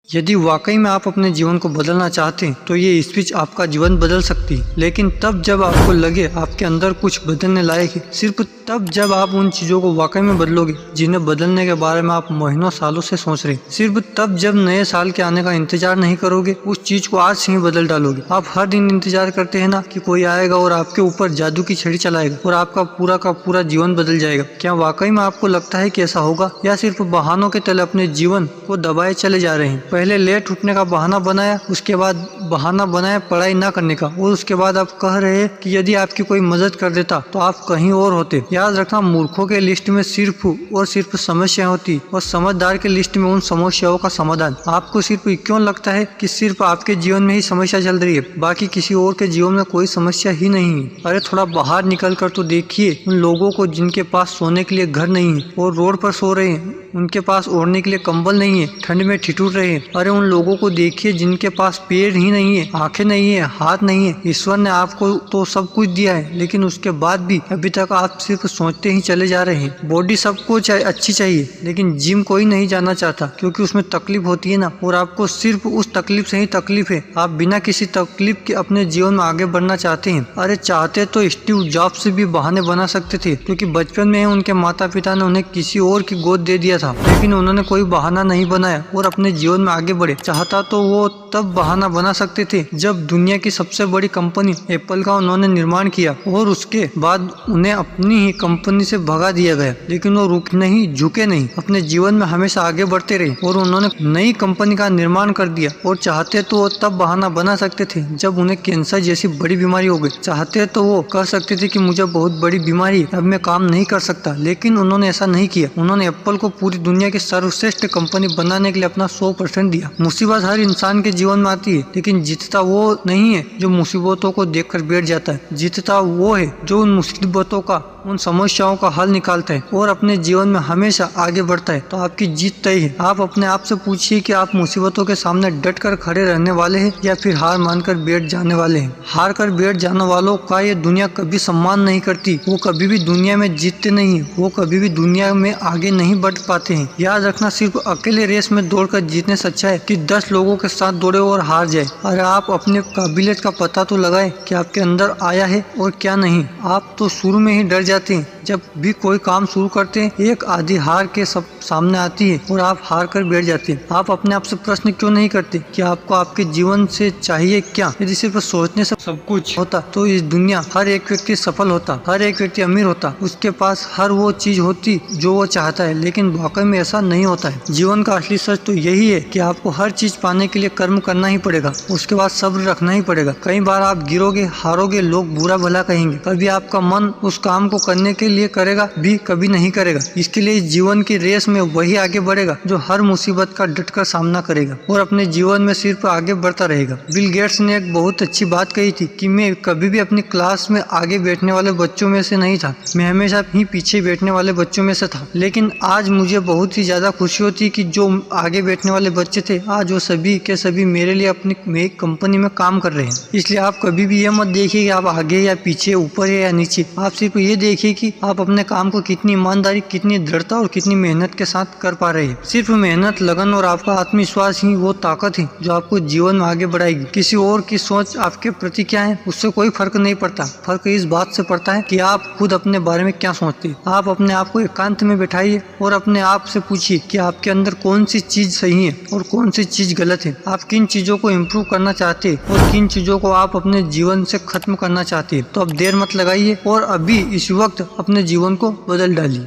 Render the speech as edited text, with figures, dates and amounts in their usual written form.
यदि वाकई में आप अपने जीवन को बदलना चाहते हैं तो ये स्पीच आपका जीवन बदल सकती है, लेकिन तब जब आपको लगे आपके अंदर कुछ बदलने लायक है। सिर्फ तब जब आप उन चीजों को वाकई में बदलोगे जिन्हें बदलने के बारे में आप महीनों सालों से सोच रहे हैं। सिर्फ तब जब नए साल के आने का इंतजार नहीं करोगे, उस चीज को आज से ही बदल डालोगे। आप हर दिन इंतजार करते हैं ना कि कोई आएगा और आपके ऊपर जादू की छड़ी चलाएगा और आपका पूरा का पूरा जीवन बदल जाएगा। क्या वाकई में आपको लगता है कि ऐसा होगा, या सिर्फ बहानों के तले अपने जीवन को दबाए चले जा रहे हैं? पहले लेट उठने का बहाना बनाया, उसके बाद बहाना बनाया पढ़ाई ना करने का, और उसके बाद आप कह रहे हैं कि यदि आपकी कोई मदद कर देता तो आप कहीं और होते। याद रखना, मूर्खों के लिस्ट में सिर्फ और सिर्फ समस्या होती और समझदार के लिस्ट में उन समस्याओं का समाधान। आपको सिर्फ क्यों लगता है कि सिर्फ आपके जीवन में ही समस्या चल रही है, बाकी किसी और के जीवन में कोई समस्या ही नहीं है? अरे थोड़ा बाहर निकल कर तो देखिए उन लोगों को जिनके पास सोने के लिए घर नहीं है और रोड पर सो रहे हैं, उनके पास ओढ़ने के लिए कंबल नहीं है, ठंड में ठिठुर रहे हैं। अरे उन लोगों को देखिए जिनके पास पैर ही नहीं है, आंखें नहीं है, हाथ नहीं है। ईश्वर ने आपको तो सब कुछ दिया है, लेकिन उसके बाद भी अभी तक आप सिर्फ सोचते ही चले जा रहे हैं। बॉडी सबको अच्छी चाहिए, लेकिन जिम कोई नहीं जाना चाहता क्योंकि उसमें तकलीफ होती है ना, और आपको सिर्फ उस तकलीफ से ही तकलीफ है। आप बिना किसी तकलीफ के अपने जीवन में आगे बढ़ना चाहते हैं। अरे चाहते तो स्टीव जॉब्स से भी बहाने बना सकते थे, क्योंकि बचपन में ही उनके माता पिता ने उन्हें किसी और की गोद दे दिया था, लेकिन उन्होंने कोई बहाना नहीं बनाया और अपने जीवन में आगे बढ़े। चाहता तो वो तब बहाना बना सकते थे जब दुनिया की सबसे बड़ी कंपनी एप्पल का उन्होंने निर्माण किया और उसके बाद उन्हें अपनी ही कंपनी से भगा दिया गया, लेकिन वो रुक नहीं, झुके नहीं, अपने जीवन में हमेशा आगे बढ़ते रहे और उन्होंने नई कंपनी का निर्माण कर दिया। और चाहते तो वो तब बहाना बना सकते थे जब उन्हें कैंसर जैसी बड़ी बीमारी हो गई। चाहते तो वो कह सकते थे कि मुझे बहुत बड़ी बीमारी है, अब मैं काम नहीं कर सकता, लेकिन उन्होंने ऐसा नहीं किया। उन्होंने एप्पल को पूरी दुनिया की सर्वश्रेष्ठ कंपनी बनाने के लिए अपना 100% दिया। मुसीबत हर इंसान के जीवन में आती है, लेकिन जीतता वो नहीं है जो मुसीबतों को देखकर बैठ जाता है। जीतता वो है जो उन मुसीबतों का, उन समस्याओं का हल निकालता है और अपने जीवन में हमेशा आगे बढ़ता है। तो आपकी जीत तय है। आप अपने आप से पूछिए कि आप मुसीबतों के सामने डट कर खड़े रहने वाले हैं या फिर हार मानकर बैठ जाने वाले हैं। हार कर बैठ जाने वालों का ये दुनिया कभी सम्मान नहीं करती। वो कभी भी दुनिया में जीतते नहीं, वो कभी भी दुनिया में आगे नहीं बढ़ पाते हैं। याद रखना, सिर्फ अकेले रेस में दौड़कर जीतने से अच्छा है कि 10 लोगों के साथ दौड़े और हार जाए। अरे आप अपने काबिलियत का पता तो लगाए कि आपके अंदर आया है और क्या नहीं। आप तो शुरू में ही डर जाते हैं। जब भी कोई काम शुरू करते हैं, एक आधी हार के सब सामने आती है और आप हार कर बैठ जाते हैं। आप अपने आप से प्रश्न क्यों नहीं करते कि आपको आपके जीवन से चाहिए क्या? यदि सिर्फ सोचने से सब कुछ होता तो इस दुनिया हर एक व्यक्ति सफल होता, हर एक व्यक्ति अमीर होता, उसके पास हर वो चीज होती जो वो चाहता है। लेकिन वाकई में ऐसा नहीं होता है। जीवन का असली सच तो यही है कि आपको हर चीज पाने के लिए कर्म करना ही पड़ेगा, उसके बाद सब्र रखना ही पड़ेगा। कई बार आप गिरोगे, हारोगे, लोग बुरा भला कहेंगे, कभी आपका मन उस काम को करने के लिए करेगा भी, कभी नहीं करेगा। इसके लिए जीवन की रेस में वही आगे बढ़ेगा जो हर मुसीबत का डटकर सामना करेगा और अपने जीवन में सिर्फ आगे बढ़ता रहेगा। बिल गेट्स ने एक बहुत अच्छी बात कही थी कि मैं कभी भी अपनी क्लास में आगे बैठने वाले बच्चों में से नहीं था, मैं हमेशा ही पीछे बैठने वाले बच्चों में से था। लेकिन आज मुझे बहुत ही ज्यादा खुशी होती कि जो आगे बैठने वाले बच्चे थे, आज वो सभी के सभी मेरे लिए अपनी मेरी कंपनी में काम कर रहे हैं। इसलिए आप कभी भी ये मत देखिए कि आप आगे या पीछे, ऊपर है या नीचे। आप सिर्फ ये देखिए कि आप अपने काम को कितनी ईमानदारी, कितनी दृढ़ता और कितनी मेहनत के साथ कर पा रहे हैं। सिर्फ मेहनत, लगन और आपका आत्मविश्वास ही वो ताकत है जो आपको जीवन में आगे बढ़ाएगी। किसी और की सोच आपके प्रति क्या है उससे कोई फर्क नहीं पड़ता। फर्क इस बात से पड़ता है कि आप खुद अपने बारे में क्या सोचते हैं। आप अपने आप को एकांत में बैठाइए और अपने आप से पूछिए कि आपके अंदर कौन सी चीज सही है और कौन सी चीज गलत है। आप किन चीजों को इम्प्रूव करना चाहते हैं और किन चीजों को आप अपने जीवन से खत्म करना चाहते हैं। तो अब देर मत लगाइए और अभी इस वक्त अपने जीवन को बदल डालिए।